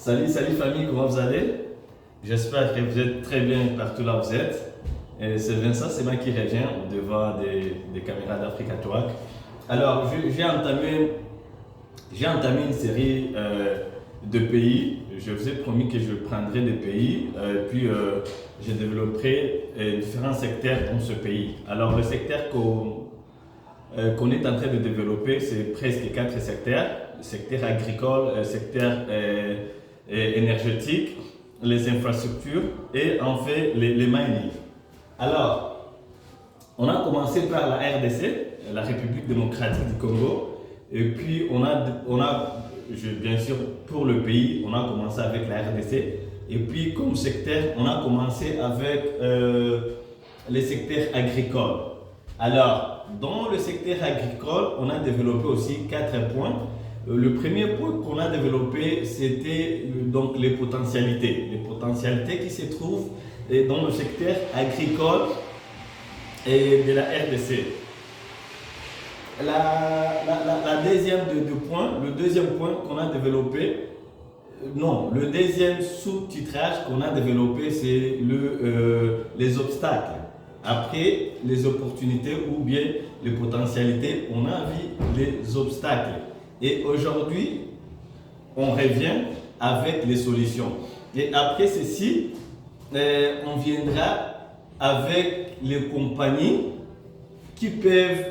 Salut famille, comment vous allez? J'espère que vous êtes très bien partout là où vous êtes. Et c'est Vincent, c'est moi qui reviens devant des caméras d'Africa Talk. Alors, j'ai entamé une série de pays. Je vous ai promis que je prendrai des pays, puis je développerai différents secteurs dans ce pays. Alors, le secteur qu'on est en train de développer, c'est presque 4 secteurs. Le secteur agricole, le secteur énergétique, les infrastructures et en fait les mining. Alors, on a commencé par la RDC, la République démocratique du Congo, et puis bien sûr, pour le pays, on a commencé avec la RDC, et puis comme secteur, on a commencé avec les secteurs agricoles. Alors, dans le secteur agricole, on a développé aussi 4 points. Le premier point qu'on a développé, c'était donc les potentialités qui se trouvent dans le secteur agricole et de la RDC. Le deuxième point qu'on a développé, le deuxième sous-titrage qu'on a développé, c'est les obstacles. Après les opportunités ou bien les potentialités, on a vu les obstacles. Et aujourd'hui, on revient avec les solutions. Et après ceci, on viendra avec les compagnies qui peuvent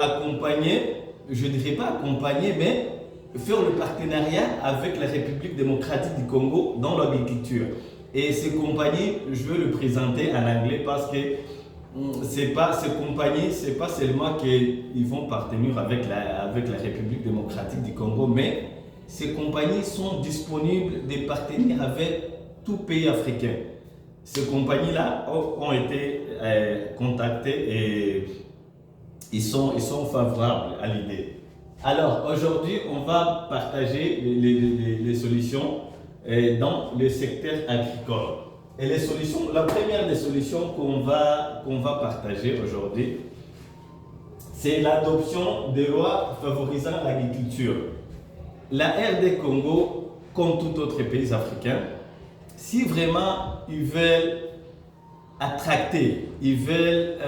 accompagner, je ne dirais pas accompagner, mais faire le partenariat avec la République démocratique du Congo dans l'agriculture. Et ces compagnies, je veux le présenter en anglais parce que ces compagnies, ce n'est pas seulement qu'ils vont partenir avec la République démocratique du Congo, mais ces compagnies sont disponibles de partenir avec tout pays africain. Ces compagnies-là ont été contactées et ils sont favorables à l'idée. Alors aujourd'hui, on va partager les solutions dans le secteur agricole. Et les solutions, la première des solutions qu'on va partager aujourd'hui, c'est l'adoption des lois favorisant l'agriculture. La RD Congo, comme tout autre pays africain, si vraiment ils veulent attracter, ils veulent,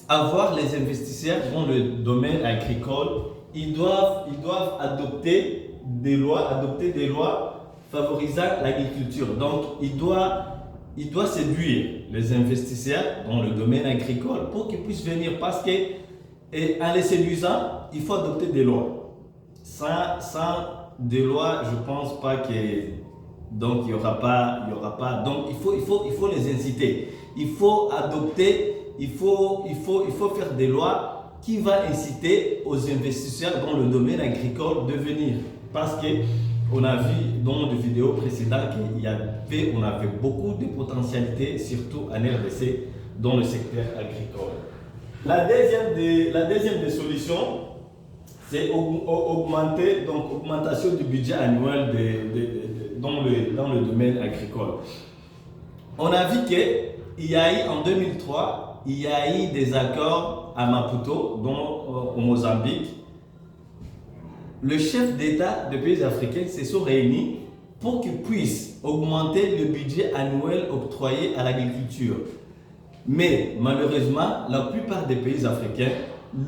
avoir les investisseurs dans le domaine agricole, ils doivent adopter des lois favorisant l'agriculture. Donc, il doit séduire les investisseurs dans le domaine agricole pour qu'ils puissent venir parce que, en les séduisant, il faut adopter des lois. Sans des lois, je ne pense pas que donc il y aura pas. Donc, il faut les inciter. Il faut adopter, il faut faire des lois qui vont inciter aux investisseurs dans le domaine agricole de venir. Parce qu'on a vu dans des vidéos précédentes qu'on avait beaucoup de potentialités, surtout en RDC, dans le secteur agricole. La deuxième des solutions, c'est augmentation du budget annuel dans le domaine agricole. On a vu qu'il y a eu en 2003, il y a eu des accords à Maputo, au Mozambique. Le chef d'État des pays africains se sont réunis pour qu'ils puissent augmenter le budget annuel octroyé à l'agriculture. Mais malheureusement, la plupart des pays africains,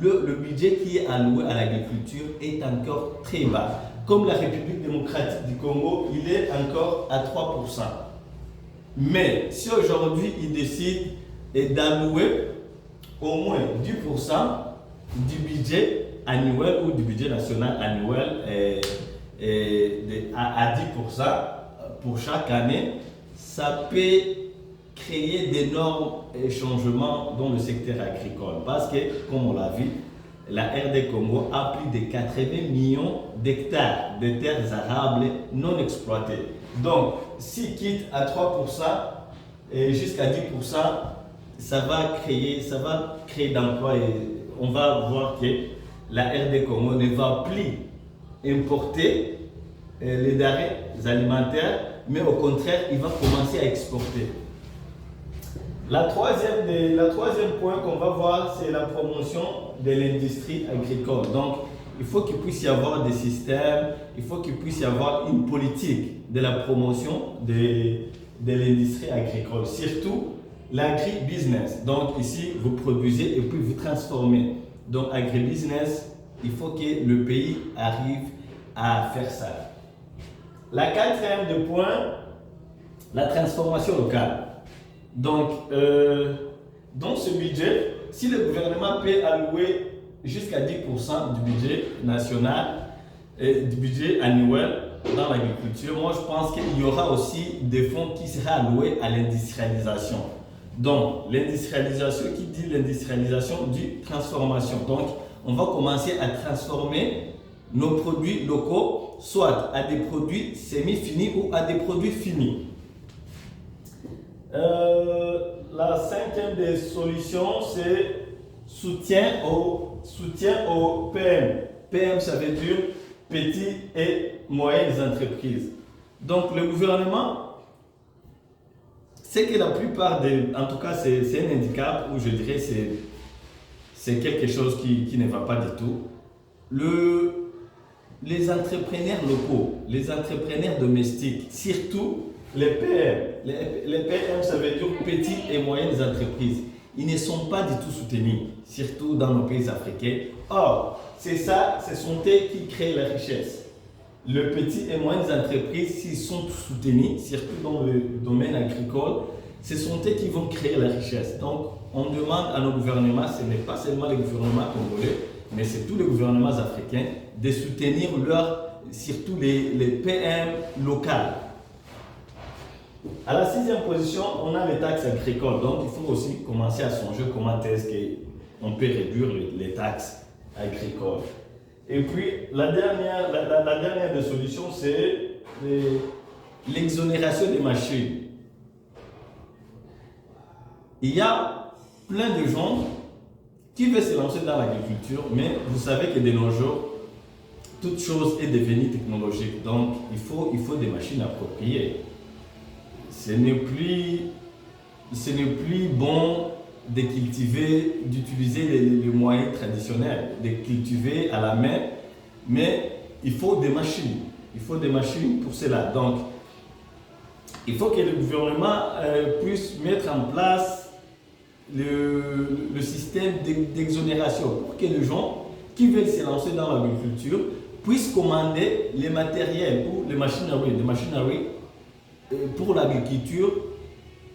le budget qui est alloué à l'agriculture est encore très bas. Comme la République démocratique du Congo, il est encore à 3%. Mais si aujourd'hui, ils décident d'allouer au moins 10% du budget annuel ou du budget national annuel à 10% pour chaque année, ça peut créer d'énormes changements dans le secteur agricole. Parce que, comme on l'a vu, la RD Congo a plus de 80 millions d'hectares de terres arables non exploitées. Donc, s'il quitte à 3% et jusqu'à 10%, ça va créer d'emplois et on va voir que la RD Congo ne va plus importer les denrées alimentaires, mais au contraire, il va commencer à exporter. La troisième point qu'on va voir, c'est la promotion de l'industrie agricole. Donc, il faut qu'il puisse y avoir des systèmes, il faut qu'il puisse y avoir une politique de la promotion de l'industrie agricole, surtout l'agribusiness. Donc ici, vous produisez et puis vous transformez. Donc agribusiness, il faut que le pays arrive à faire ça. La quatrième de point, la transformation locale. Donc, dans ce budget, si le gouvernement peut allouer jusqu'à 10% du budget national, du budget annuel dans l'agriculture, moi je pense qu'il y aura aussi des fonds qui seront alloués à l'industrialisation. Donc, l'industrialisation, qui dit l'industrialisation, dit transformation. Donc, on va commencer à transformer nos produits locaux, soit à des produits semi-finis ou à des produits finis. La cinquième des solutions, c'est soutien aux PM. PM, ça veut dire petites et moyennes entreprises. Donc, le gouvernement, c'est que la plupart en tout cas, c'est un handicap où je dirais c'est quelque chose qui ne va pas du tout. Les entrepreneurs locaux, les entrepreneurs domestiques, surtout les PM. Les PM, ça veut dire petites et moyennes entreprises. Ils ne sont pas du tout soutenus, surtout dans nos pays africains. Or, c'est ça, ce sont eux qui créent la richesse. Les petites et moyennes entreprises, s'ils sont soutenus, surtout dans le domaine agricole, ce sont eux qui vont créer la richesse. Donc, on demande à nos gouvernements, ce n'est pas seulement les gouvernements congolais, mais c'est tous les gouvernements africains, de soutenir surtout les PM locales. À la sixième position, on a les taxes agricoles. Donc, il faut aussi commencer à songer comment est-ce qu'on peut réduire les taxes agricoles. Et puis, la dernière des solutions, c'est l'exonération des machines. Il y a plein de gens qui veulent se lancer dans l'agriculture, mais vous savez que de nos jours, toute chose est devenue technologique. Donc, il faut des machines appropriées. Ce n'est plus bon de cultiver, d'utiliser les moyens traditionnels, de cultiver à la main, mais il faut des machines. Il faut des machines pour cela. Donc, il faut que le gouvernement puisse mettre en place le système d'exonération pour que les gens qui veulent se lancer dans l'agriculture puissent commander les matériels ou les machineries pour l'agriculture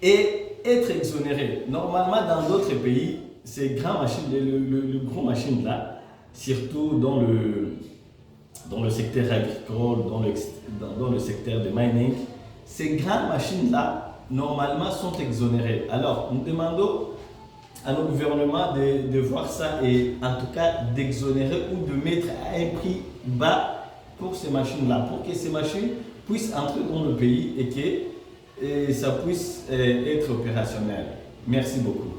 et être exonérés. Normalement, dans d'autres pays, ces grandes machines, le gros machines là, surtout dans le secteur agricole, dans le secteur de mining, ces grandes machines là, normalement, sont exonérées. Alors, nous demandons à nos gouvernements de voir ça et en tout cas d'exonérer ou de mettre à un prix bas pour ces machines-là, pour que ces machines puissent entrer dans le pays et que ça puisse être opérationnel. Merci beaucoup.